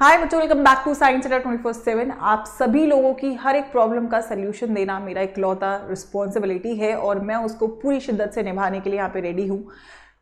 हाय बच्चों, welcome back to science centre 24/7। आप सभी लोगों की हर एक प्रॉब्लम का सलूशन देना मेरा इकलौता रिस्पॉन्सिबिलिटी है और मैं उसको पूरी शिद्दत से निभाने के लिए यहाँ पे रेडी हूँ।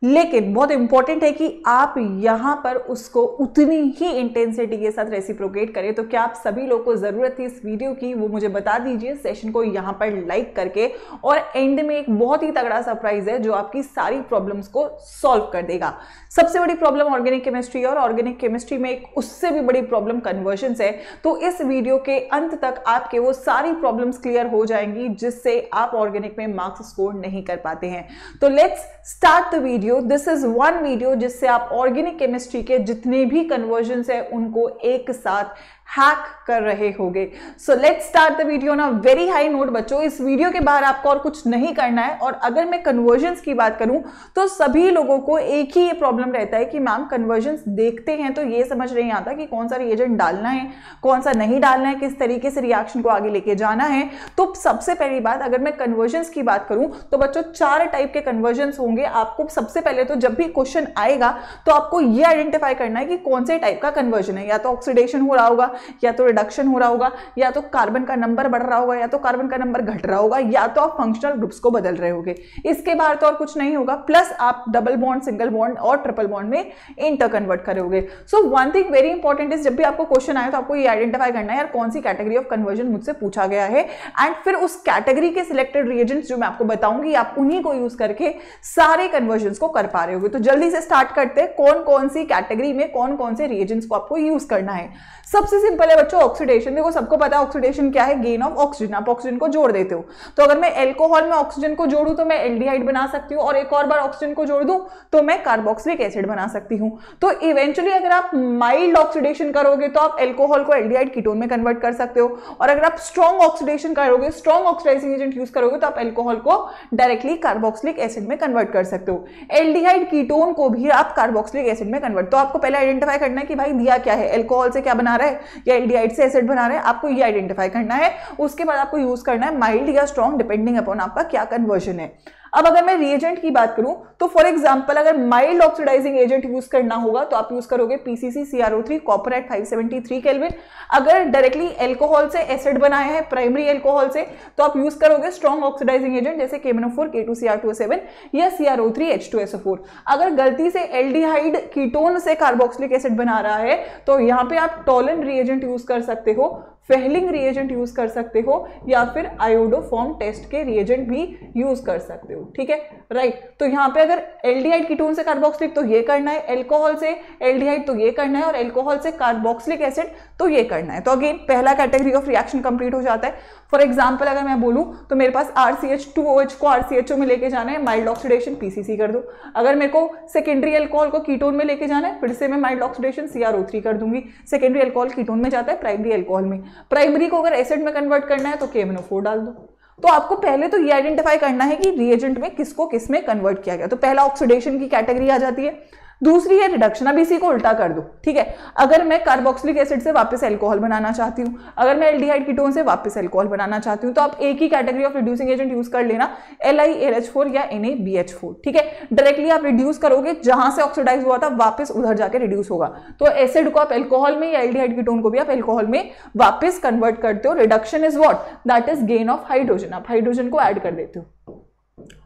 लेकिन बहुत इंपॉर्टेंट है कि आप यहाँ पर उसको उतनी ही इंटेंसिटी के साथ रेसिप्रोकेट करें। तो क्या आप सभी लोगों को ज़रूरत थी इस वीडियो की, वो मुझे बता दीजिए सेशन को यहाँ पर लाइक करके। और एंड में एक बहुत ही तगड़ा सरप्राइज है जो आपकी सारी प्रॉब्लम्स को सॉल्व कर देगा। सबसे बड़ी प्रॉब्लम ऑर्गेनिक केमिस्ट्री है और ऑर्गेनिक केमिस्ट्री में एक उससे भी बड़ी प्रॉब्लम कन्वर्जन्स है। तो इस वीडियो के अंत तक आपके वो सारी प्रॉब्लम्स क्लियर हो जाएंगी जिससे आप ऑर्गेनिक में मार्क्स स्कोर नहीं कर पाते हैं। तो let's start the video. This is one video जिससे आप ऑर्गेनिक केमिस्ट्री के जितने भी कन्वर्जन्स है उनको एक साथ हैक कर रहे होंगे। So let's start the video ना वेरी हाई नोट। बच्चों, इस वीडियो के बाहर आपको और कुछ नहीं करना है। और अगर मैं कन्वर्जन्स की बात करूं तो सभी लोगों को एक ही ये प्रॉब्लम रहता है कि मैम कन्वर्जन्स देखते हैं तो ये समझ नहीं आता कि कौन सा रिएजेंट डालना है, कौन सा नहीं डालना है, किस तरीके से रिएक्शन को आगे लेके जाना है। तो सबसे पहली बात, अगर मैं कन्वर्जन्स की बात करूं तो बच्चों 4 टाइप के कन्वर्जन्स होंगे। आपको सबसे पहले तो जब भी क्वेश्चन आएगा तो आपको ये आइडेंटिफाई करना है कि कौन से टाइप का कन्वर्जन है। या तो ऑक्सीडेशन हो रहा होगा, या तो रिडक्शन हो रहा होगा, या तो कार्बन का नंबर बढ़ रहा होगा, या तो कार्बन का नंबर घट रहा होगा, या तो आप फंक्शनल ग्रुप्स को बदल रहे होंगे। इसके बाहर तो और कुछ नहीं होगा। प्लस आप डबल बॉन्ड, सिंगल बॉन्ड और ट्रिपल बॉन्ड में इंटर कन्वर्ट करोगे। So one thing very important is, जब भी आपको क्वेश्चन आए तो आपको ये आइडेंटिफाई करना है यार कौन सी कैटेगरी ऑफ कन्वर्जन मुझसे पूछा गया है। एंड फिर उस कैटेगरी के सिलेक्टेड रिएजेंट्स जो मैं आपको बताऊंगी आप उन्हीं को यूज करके सारे कन्वर्जन्स को कर पा रहे होगे। तो जल्दी से स्टार्ट करते हैं कौन कौन सी कैटेगरी में कौन कौन से रिएजेंट्स को आपको यूज करना है। सबसे सिंपल है बच्चों ऑक्सीडेशन। देखो सबको पता है ऑक्सीडेशन क्या है, गेन ऑफ ऑक्सीजन। आप ऑक्सीजन को जोड़ देते हो। तो अगर मैं एल्कोहल में ऑक्सीजन को जोड़ूं तो मैं एल्डिहाइड बना सकती हूँ, और एक और बार ऑक्सीजन को जोड़ दूं तो मैं कार्बोक्सिलिक एसिड बना सकती हूँ। तो इवेंचुअली अगर आप माइल्ड ऑक्सीडेशन करोगे तो आप एल्कोहल को एल्डिहाइड कीटोन में कन्वर्ट कर सकते हो, और अगर आप स्ट्रॉन्ग ऑक्सीडेशन करोगे, स्ट्रॉन्ग ऑक्सीडाइजिंग एजेंट यूज करोगे तो आप एल्कोहल को डायरेक्टली कार्बोक्सिलिक एसिड में कन्वर्ट कर सकते हो। एल्डिहाइड कीटोन को भी आप कार्बोक्सिलिक एसिड में कन्वर्ट। तो आपको पहले आइडेंटिफाई करना है कि भाई दिया क्या है, एल्कोहल से क्या बना रहा है या एल्डिहाइड से एसिड बना रहा है, आपको ये आइडेंटिफाई करना है। उसके बाद आपको यूज करना है माइल्ड या स्ट्रॉन्ग, डिपेंडिंग अपॉन आपका क्या कन्वर्जन है। अब अगर मैं रिएजेंट की बात करूं तो फॉर एग्जांपल अगर माइल्ड ऑक्सीडाइजिंग एजेंट यूज करना होगा तो आप यूज करोगे PCC CrO3 copper at 573 kelvin. अगर डायरेक्टली एल्कोहल से एसिड बनाया है प्राइमरी एल्कोहल से तो आप यूज करोगे स्ट्रॉन्ग ऑक्सीडाइजिंग एजेंट जैसे KMnO4 K2Cr2O7 या CrO3 H2SO4। अगर गलती से एल्डिहाइड कीटोन से कार्बोक्सिलिक एसिड बना रहा है तो यहाँ पे आप टॉलन रिएजेंट यूज कर सकते हो, फेहलिंग रिएजेंट यूज कर सकते हो, या फिर आयोडोफॉर्म टेस्ट के रिएजेंट भी यूज कर सकते हो। ठीक है, राइट। तो यहाँ पे अगर एल्डिहाइड कीटोन से कार्बोक्सिलिक तो ये करना है, एल्कोहल से एल्डिहाइड तो ये करना है, और एल्कोहल से कार्बोक्सिलिक एसिड तो ये करना है। तो अगेन पहला कैटेगरी ऑफ रिएक्शन कंप्लीट हो जाता है। फॉर एग्जाम्पल अगर मैं बोलूं तो मेरे पास RCH2OH को RCHO में लेके जाना है, माइल्ड ऑक्सीडेशन PCC कर दो। अगर मेरे को सेकेंडरी अल्कोहल को कीटोन में लेके जाना है फिर से मैं माइल्ड ऑक्सीडेशन CrO3 कर दूंगी। सेकेंडरी अल्कोहल कीटोन में जाता है प्राइमरी अल्कोहल में। प्राइमरी को अगर एसिड में कन्वर्ट करना है तो KMnO4 डाल दो। तो आपको पहले तो ये आइडेंटिफाई करना है कि रिएजेंट में किसको किस में कन्वर्ट किया गया। तो पहला ऑक्सीडेशन की कैटेगरी आ जाती है। दूसरी है रिडक्शन। अब इसी को उल्टा कर दो। ठीक है, अगर मैं कार्बोक्सिलिक एसिड से वापस अल्कोहल बनाना चाहती हूँ, अगर मैं एल्डिहाइड कीटोन से वापस अल्कोहल बनाना चाहती हूँ, तो आप एक ही category of reducing agent use कर लेना, LiLH4 या NaBH4। ठीक है, डायरेक्टली आप रिड्यूस करोगे, जहां से ऑक्सीडाइज हुआ था वापस उधर जाके रिड्यूस होगा। तो एसिड को आप अल्कोहल में या एल्डिहाइड कीटोन को भी आप अल्कोहल में वापस कन्वर्ट करते हो। Reduction is what, that is gain of hydrogen. आप हाइड्रोजन को ऐड कर देते हो,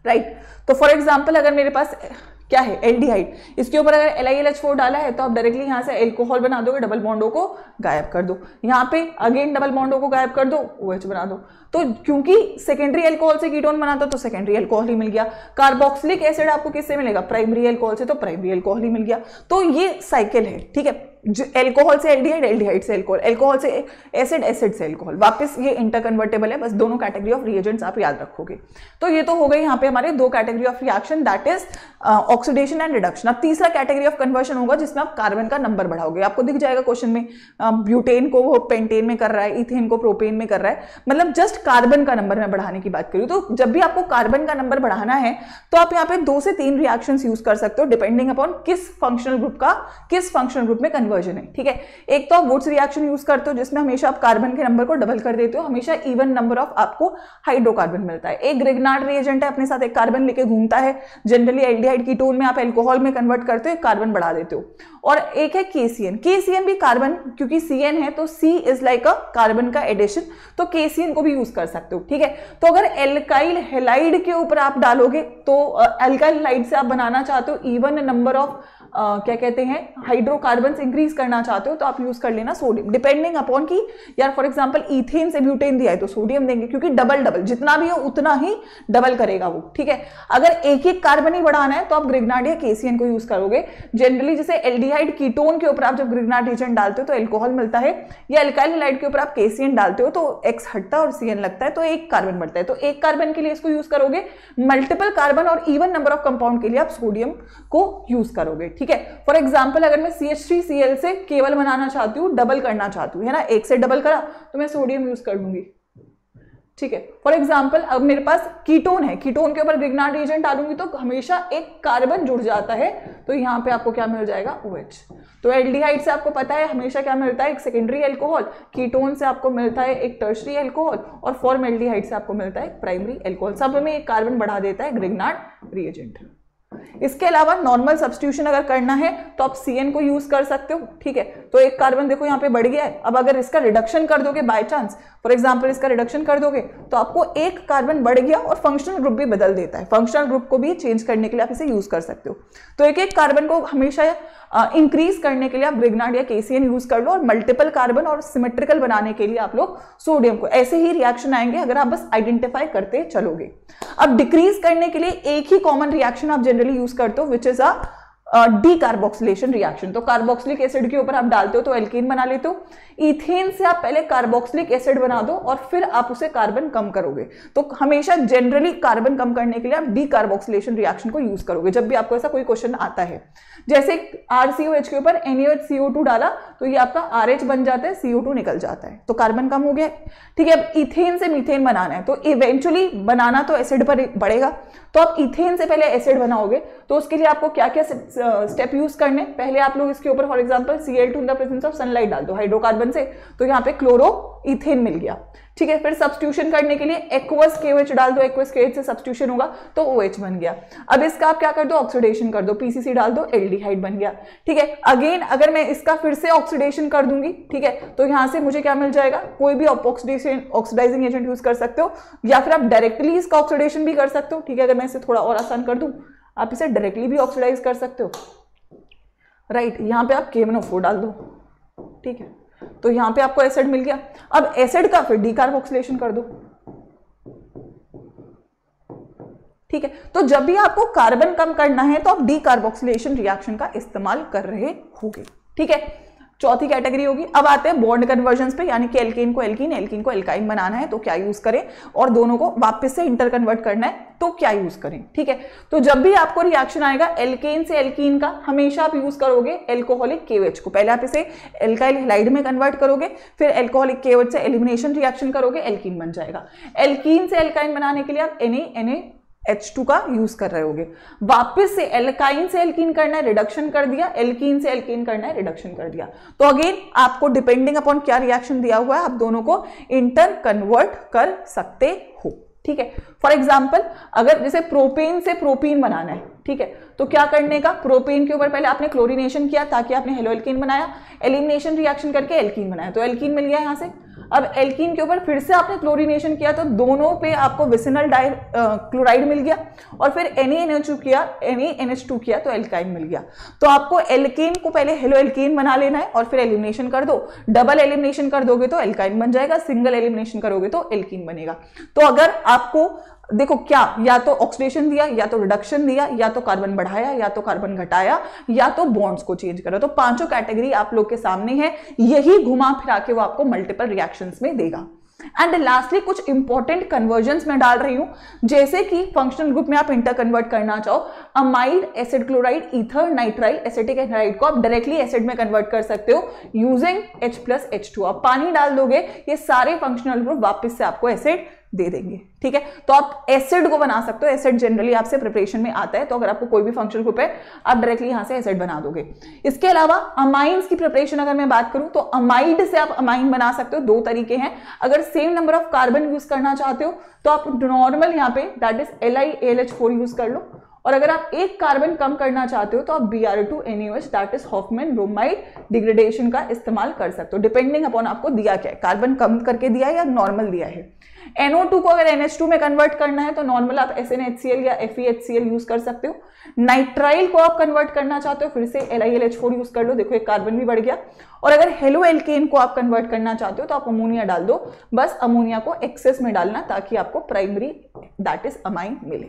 राइट। तो फॉर एग्जाम्पल अगर मेरे पास क्या है एल्डिहाइड, इसके ऊपर अगर LiLH4 डाला है तो आप डायरेक्टली यहां से एल्कोहल बना दोगे, डबल बॉन्डों को गायब कर दो। यहाँ पे अगेन डबल बॉन्डों को गायब कर दो, OH बना दो। तो क्योंकि सेकेंडरी अल्कोहल से कीटोन बना था तो सेकेंडरी अल्कोहल ही मिल गया। कार्बोक्सिलिक एसिड आपको किससे मिलेगा, प्राइमरी अल्कोहल से, तो प्राइमरी अल्कोहल ही मिल गया। तो ये साइकिल है। ठीक है, एल्कोहल से एल्डिहाइड, एल्डिहाइड से एल्कोहल, एल्कोहल से एसिड, एसिड से एल्कोहल, वापस ये इंटरकन्वर्टेबल है। बस दोनों कैटेगरी ऑफ रिएजेंट्स आप याद रखोगे। तो ये तो हो गई यहाँ पे हमारे दो category of reaction, that is oxidation and reduction. अब तीसरा कैटेगरी ऑफ कन्वर्शन होगा जिसमें आप कार्बन का नंबर बढ़ाओगे। आपको दिख जाएगा क्वेश्चन में, ब्यूटेन को वो पेंटेन में कर रहा है, इथेन को प्रोपेन में कर रहा है, मतलब जस्ट कार्बन का नंबर मैं बढ़ाने की बात करूँ। तो जब भी आपको कार्बन का नंबर बढ़ाना है तो आप यहाँ पे 2 से 3 रिएक्शंस यूज कर सकते हो, डिपेंडिंग अपॉन किस फंक्शनल ग्रुप में कन्वर्जन कन्वर्जन है, ठीक है। एक तो आप वुड्स रिएक्शन यूज करते हो जिसमें हमेशा आप कार्बन के नंबर को डबल कर देते हो, हमेशा इवन नंबर ऑफ आपको हाइड्रोकार्बन मिलता है। एक ग्रिग्नार्ड रिएजेंट है, अपने साथ एक कार्बन लेके घूमता है, जनरली एल्डिहाइड कीटोन में आप एल्कोहल में कन्वर्ट करते हो, एक कार्बन बढ़ा देते हो। और एक है KCN, KCN भी कार्बन, क्योंकि CN है तो C is like a carbon का एडिशन, तो KCN को भी यूज कर सकते हो, ठीक है। तो अगर एल्काइल हैलाइड के ऊपर आप डालोगे तो एल्काइल हैलाइड से आप बनाना चाहते हो इवन नंबर ऑफ क्या कहते हैं हाइड्रोकार्बन्स इंक्रीज करना चाहते हो तो आप यूज कर लेना सोडियम, डिपेंडिंग अपॉन की यार फॉर एग्जांपल इथेन से ब्यूटेन दिया है तो सोडियम देंगे, क्योंकि डबल डबल जितना भी हो उतना ही डबल करेगा वो, ठीक है। अगर एक एक कार्बन ही बढ़ाना है तो आप ग्रिग्नार्ड या KCN को यूज करोगे। जनरली जैसे एल्डिहाइड कीटोन के ऊपर आप जब ग्रिग्नार्ड एजेंट डालते हो तो एल्कोहल मिलता है, या एल्काइल हैलाइड के ऊपर आप KCN डालते हो तो X हटता है और CN लगता है तो एक कार्बन बढ़ता है, तो एक कार्बन के लिए इसको यूज करोगे, मल्टीपल कार्बन और इवन नंबर ऑफ कंपाउंड के लिए आप सोडियम को यूज करोगे, ठीक है। फॉर एग्जांपल अगर मैं CH3Cl से केवल बनाना चाहती हूँ, डबल करना चाहती हूँ, है ना, एक से डबल करा तो मैं सोडियम यूज कर दूंगी, ठीक है। फॉर एग्जांपल अब मेरे पास कीटोन है, कीटोन के ऊपर ग्रिग्नार्ड एजेंट डालूंगी तो हमेशा एक कार्बन जुड़ जाता है, तो यहाँ पे आपको क्या मिल जाएगा OH। तो एल्डिहाइड से आपको पता है हमेशा क्या मिलता है, एक सेकेंडरी एल्कोहल, कीटोन से आपको मिलता है एक टर्शरी एल्कोहल, और फॉर्मल्डिहाइड से आपको मिलता है प्राइमरी एल्कोहल, सब में एक कार्बन बढ़ा देता है ग्रिग्नार्ड रिएजेंट। इसके अलावा नॉर्मल सब्स्टिट्यूशन अगर करना है तो आप CN को यूज कर सकते हो, ठीक है। तो एक कार्बन देखो यहाँ पे बढ़ गया है, अब अगर इसका रिडक्शन कर दोगे बाय चांस, फॉर एग्जांपल इसका रिडक्शन कर दोगे तो आपको एक कार्बन बढ़ गया और फंक्शनल ग्रुप भी बदल देता है, फंक्शनल ग्रुप को भी चेंज करने के लिए आप इसे यूज कर सकते हो। तो एक एक कार्बन को हमेशा इंक्रीज करने के लिए आप ग्रिग्नार्ड या KCN यूज कर लो, और मल्टीपल कार्बन और सिमेट्रिकल बनाने के लिए आप लोग सोडियम को, ऐसे ही रिएक्शन आएंगे अगर आप बस आइडेंटिफाई करते चलोगे। अब डिक्रीज करने के लिए एक ही कॉमन रिएक्शन आप जनरली यूज करते हो which is a decarboxylation reaction. तो कार्बोक्सिलिक एसिड के ऊपर आप डालते हो तो एल्कीन बना लेते हो, इथेन से आप पहले कार्बोक्सिलिक एसिड बना दो और फिर आप उसे कार्बन कम करोगे। तो हमेशा जनरली कार्बन कम करने के लिए आप डीकार्बोक्सिलेशन रिएक्शन को यूज करोगे जब भी आपको ऐसा कोई क्वेश्चन आता है। जैसे RCOH के ऊपर NaOH CO2 डाला तो ये आपका RH बन जाता है, CO2 निकल जाता है, तो कार्बन कम हो गया, ठीक है। अब इथेन से मीथेन बनाना है तो इवेंचुअली बनाना तो एसिड पर बढ़ेगा, तो आप इथेन से पहले एसिड बनाओगे तो उसके लिए आपको क्या क्या स्टेप यूज करने, पहले आप लोग इसके ऊपर for example Cl2 in the presence of sunlight डाल दो हाइड्रोकार्बन से, तो यहाँ पे क्लोरो इथेन मिल गया, ठीक है। फिर सब्स्टिट्यूशन करने के लिए एक्वस KOH डाल दो, एक्वस KOH से सब्स्टिट्यूशन होगा तो OH बन गया। अब इसका आप क्या कर दो, ऑक्सीडेशन कर दो, PCC डाल दो, एल्डिहाइड बन गया, ठीक है। अगेन अगर मैं इसका फिर से ऑक्सीडेशन कर दूंगी, ठीक है, तो यहाँ से मुझे क्या मिल जाएगा, कोई भी ऑक्सीडाइजिंग एजेंट यूज कर सकते हो, या फिर आप डायरेक्टली इसका ऑक्सीडेशन भी कर सकते हो, ठीक है। अगर मैं इसे थोड़ा और आसान कर दूं, आप इसे डायरेक्टली भी ऑक्सीडाइज कर सकते हो, राइट। यहाँ पे आप KMnO4 डाल दो, ठीक है, तो यहां पे आपको एसिड मिल गया। अब एसिड का फिर डीकार्बोक्सिलेशन कर दो, ठीक है। तो जब भी आपको कार्बन कम करना है तो आप डीकार्बोक्सिलेशन रिएक्शन का इस्तेमाल कर रहे होगे, ठीक है। चौथी कैटेगरी होगी। अब आते हैं बॉन्ड कन्वर्जन्स पे, यानी कि एल्केन को एल्कीन, एल्कीन को एल्काइन बनाना है तो क्या यूज करें, और दोनों को वापस से इंटर कन्वर्ट करना है तो क्या यूज करें, ठीक है। तो जब भी आपको रिएक्शन आएगा एल्केन से एल्कीन का, हमेशा आप यूज करोगे एल्कोहलिक KOH को, पहले आप इसे एल्काइल हैलाइड में कन्वर्ट करोगे, फिर एल्कोहलिक KOH से एलिमिनेशन रिएक्शन करोगे, एल्कीन बन जाएगा। एल्कीन से एल्काइन बनाने के लिए आप NaNaH2 का यूज कर रहे होगे। वापस से एल्काइन से एल्कीन करना है, रिडक्शन कर दिया, एल्कीन से एल्कीन करना है, रिडक्शन कर दिया। तो अगेन आपको डिपेंडिंग अपॉन क्या रिएक्शन दिया हुआ है आप दोनों को इंटर कन्वर्ट कर सकते हो, ठीक है। फॉर एग्जाम्पल अगर जैसे प्रोपेन से प्रोपीन बनाना है, ठीक है, तो क्या करने का, प्रोपेन के ऊपर पहले आपने क्लोरीनेशन किया ताकि आपने हेलोएल्कीन बनाया, एलिमिनेशन रिएक्शन करके एल्कीन बनाया तो एल्कीन मिल गया यहां से। अब एल्कीन के ऊपर फिर से आपने क्लोरीनेशन किया तो दोनों पे आपको विसिनल क्लोराइड मिल गया, और फिर NaNH2 किया, NaNH2 किया तो एल्काइन मिल गया। तो आपको एल्केन को पहले हेलोएल्कीन बना लेना है और फिर एलिमिनेशन कर दो, डबल एलिमिनेशन कर दोगे तो एल्काइन बन जाएगा, सिंगल एलिमिनेशन करोगे तो एल्कीन बनेगा। तो अगर आपको देखो क्या, या तो ऑक्सीडेशन दिया, या तो रिडक्शन दिया, या तो कार्बन बढ़ाया, या तो कार्बन घटाया, या तो बॉन्ड्स को चेंज करा, तो पांचों कैटेगरी आप लोग के सामने है, यही घुमा फिरा के वो आपको मल्टीपल रिएक्शंस में देगा। एंड लास्टली कुछ इंपॉर्टेंट कन्वर्जन्स में डाल रही हूं, जैसे कि फंक्शनल ग्रुप में आप इंटर कन्वर्ट करना चाहो, amide acid chloride ether nitrile acetic anhydride को आप डायरेक्टली एसिड में कन्वर्ट कर सकते हो यूजिंग H+H2। आप पानी डाल दोगे, ये सारे फंक्शनल ग्रुप वापस से आपको एसिड दे देंगे। ठीक है, तो आप एसिड को बना सकते हो। एसिड जनरली आपसे प्रिपरेशन में आता है, तो अगर आपको कोई भी फंक्शनल ग्रुप है आप डायरेक्टली यहां से एसिड बना दोगे। इसके अलावा अमाइंस की प्रिपरेशन अगर मैं बात करूं तो अमाइड से आप अमाइन बना सकते हो। दो तरीके हैं, अगर same number of carbon use करना चाहते हो तो आप नॉर्मल यहाँ पे दैट इज LiAlH4 यूज कर लो, और अगर आप एक कार्बन कम करना चाहते हो तो आप Br2NaOH that is Hoffmann bromide degradation का इस्तेमाल कर सकते हो, डिपेंडिंग अपॉन आपको दिया क्या है, कार्बन कम करके दिया है या नॉर्मल दिया है। NO2 को अगर NH2 में कन्वर्ट करना है तो नॉर्मल आप SnHCl या FeHCl यूज कर सकते हो। नाइट्राइल को आप कन्वर्ट करना चाहते हो फिर से LiLH4 यूज कर लो, देखो एक कार्बन भी बढ़ गया। और अगर हेलो एल्केन को आप कन्वर्ट करना चाहते हो तो आप अमोनिया डाल दो, बस अमोनिया को एक्सेस में डालना ताकि आपको प्राइमरी दैट इज अमाइन मिले।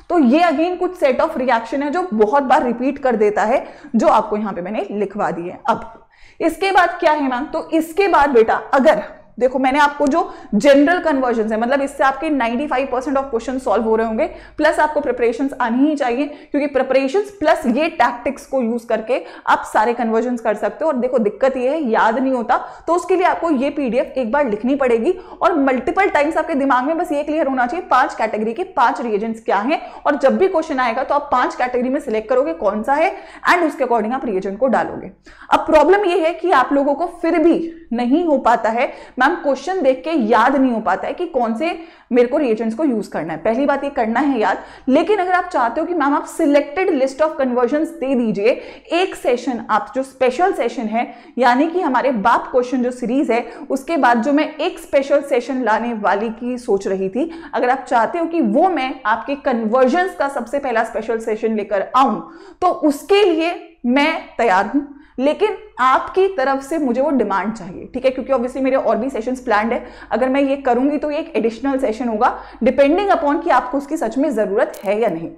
तो ये अगेन कुछ सेट ऑफ रिएक्शन है जो बहुत बार रिपीट कर देता है, जो आपको यहां पे मैंने लिखवा दी है। अब इसके बाद क्या है मैम, तो इसके बाद बेटा अगर देखो मैंने आपको जो जनरल कन्वर्जन है, मतलब इससे आपके 95% ऑफ क्वेश्चन सॉल्व हो रहे होंगे, प्लस आपको प्रिपरेशंस आनी ही चाहिए, क्योंकि प्रिपरेशंस प्लस ये टैक्टिक्स को यूज करके आप सारे कन्वर्जन कर सकते हो। और देखो दिक्कत ये है याद नहीं होता, तो उसके लिए आपको ये PDF एक बार लिखनी पड़ेगी और मल्टीपल टाइम्स आपके दिमाग में बस ये क्लियर होना चाहिए 5 कैटेगरी के 5 रिएजेंट्स क्या हैं, और जब भी क्वेश्चन आएगा तो आप 5 कैटेगरी में सिलेक्ट करोगे कौन सा है एंड उसके अकॉर्डिंग आप रिएजेंट को डालोगे। अब प्रॉब्लम ये है कि आप लोगों को फिर भी नहीं हो पाता है मैम, क्वेश्चन देख के याद नहीं हो पाता है कि कौन से मेरे को रिएजेंट्स को यूज करना है। पहली बात ये करना है याद, लेकिन अगर आप चाहते हो कि मैम आप सिलेक्टेड लिस्ट ऑफ कन्वर्जन्स दे दीजिए, एक सेशन आप जो स्पेशल सेशन है यानी कि हमारे बाप क्वेश्चन जो सीरीज है उसके बाद जो मैं एक स्पेशल सेशन लाने वाली की सोच रही थी, अगर आप चाहते हो कि वो मैं आपके कन्वर्जन्स का सबसे पहला स्पेशल सेशन लेकर आऊं तो उसके लिए मैं तैयार हूं, लेकिन आपकी तरफ से मुझे वो डिमांड चाहिए। ठीक है, क्योंकि ऑब्वियसली मेरे और भी सेशंस प्लान्ड है, अगर मैं ये करूंगी तो ये एक एडिशनल सेशन होगा, डिपेंडिंग अपॉन कि आपको उसकी सच में जरूरत है या नहीं।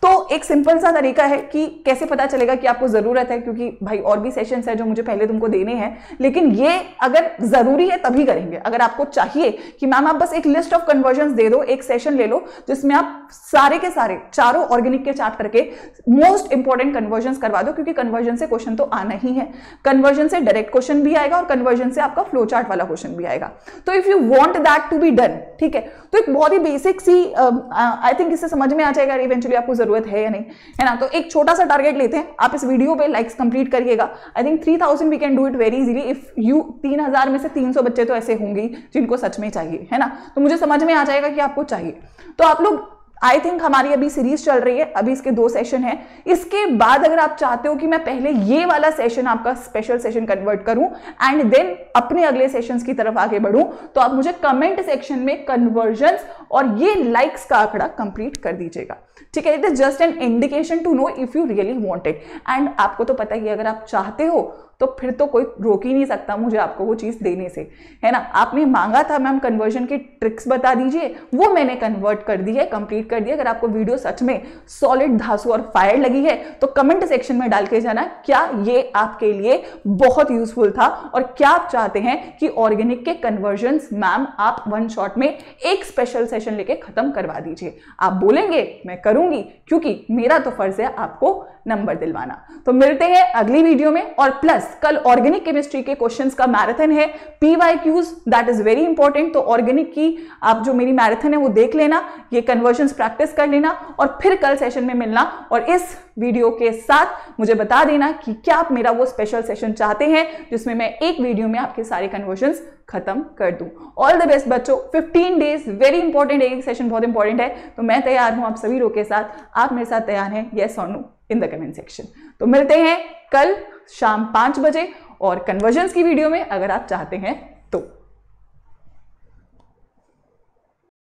तो एक सिंपल सा तरीका है कि कैसे पता चलेगा कि आपको जरूरत है, क्योंकि भाई और भी सेशंस है जो मुझे पहले तुमको देने हैं, लेकिन ये अगर जरूरी है तभी करेंगे। अगर आपको चाहिए कि मैम आप बस एक लिस्ट ऑफ कन्वर्जन्स दे दो, एक सेशन ले लो जिसमें आप सारे के सारे चारों ऑर्गेनिक के चैप्टर के मोस्ट इंपॉर्टेंट कन्वर्जन्स करवा दो, क्योंकि कन्वर्जन से क्वेश्चन तो आना ही है, कन्वर्जन से डायरेक्ट क्वेश्चन भी आएगा और कन्वर्जन से आपका फ्लो चार्ट वाला क्वेश्चन भी आएगा। तो if you want that to be done, ठीक है, तो एक बहुत ही बेसिक सी आई थिंक इससे समझ में आ जाएगा इवेंचुअली आपको जरूरत है या नहीं, है ना। तो एक छोटा सा टारगेट लेते हैं, आप इस वीडियो पे लाइक्स कंप्लीट करिएगा। I think 3000 we can do it very easily if you 3000 में से 300 बच्चे तो ऐसे होंगे जिनको सच में चाहिए, है ना। तो मुझे समझ में आ जाएगा कि आपको चाहिए। तो आप लोग आई थिंक हमारी अभी सीरीज चल रही है, अभी इसके 2 सेशन हैं। इसके बाद अगर आप चाहते हो कि मैं पहले ये वाला सेशन आपका स्पेशल सेशन कन्वर्ट करूं एंड देन अपने अगले सेशंस की तरफ आगे बढ़ूं, तो आप मुझे कमेंट सेक्शन में कन्वर्जन्स और ये लाइक्स का आंकड़ा कंप्लीट कर दीजिएगा। ठीक है, it is just an indication to know if you really want it. And आपको तो पता ही है, अगर आप चाहते हो तो फिर तो कोई रोक ही नहीं सकता मुझे आपको वो चीज देने से, है ना। आपने मांगा था मैम कन्वर्जन की ट्रिक्स बता दीजिए, वो मैंने कन्वर्ट कर दी है, कंप्लीट कर दिया। अगर आपको वीडियो सच में सॉलिड धांसू और फायर लगी है तो कमेंट सेक्शन में डाल के जाना क्या ये आपके लिए बहुत यूजफुल था और क्या आप चाहते हैं कि ऑर्गेनिक के कन्वर्जन्स मैम आप वन शॉट में एक स्पेशल सेशन लेके खत्म करवा दीजिए। आप बोलेंगे मैं करूंगी, क्योंकि मेरा तो फर्ज है आपको नंबर दिलवाना। तो मिलते हैं अगली वीडियो में, और प्लस कल ऑर्गेनिक केमिस्ट्री के क्वेश्चंस का मैराथन है, PYQs that is very important. तो ऑर्गेनिक की आप जो मेरी मैराथन है वो देख लेना, ये कन्वर्जन्स प्रैक्टिस कर लेना और फिर कल सेशन में मिलना, और इस वीडियो के साथ मुझे बता देना कि क्या आप मेरा वो स्पेशल सेशन चाहते हैं जिसमें मैं एक वीडियो में आपके सारे कन्वर्जन्स खत्म कर दूं। ऑल द बेस्ट बच्चों, 15 डेज वेरी इंपॉर्टेंट, एक सेशन बहुत इंपॉर्टेंट है। तो मैं तैयार हूं आप सभी लोग के साथ, आप मेरे साथ तैयार हैं, येस और no in the comment section. तो मिलते हैं कल शाम 5 बजे और कन्वर्जन्स की वीडियो में अगर आप चाहते हैं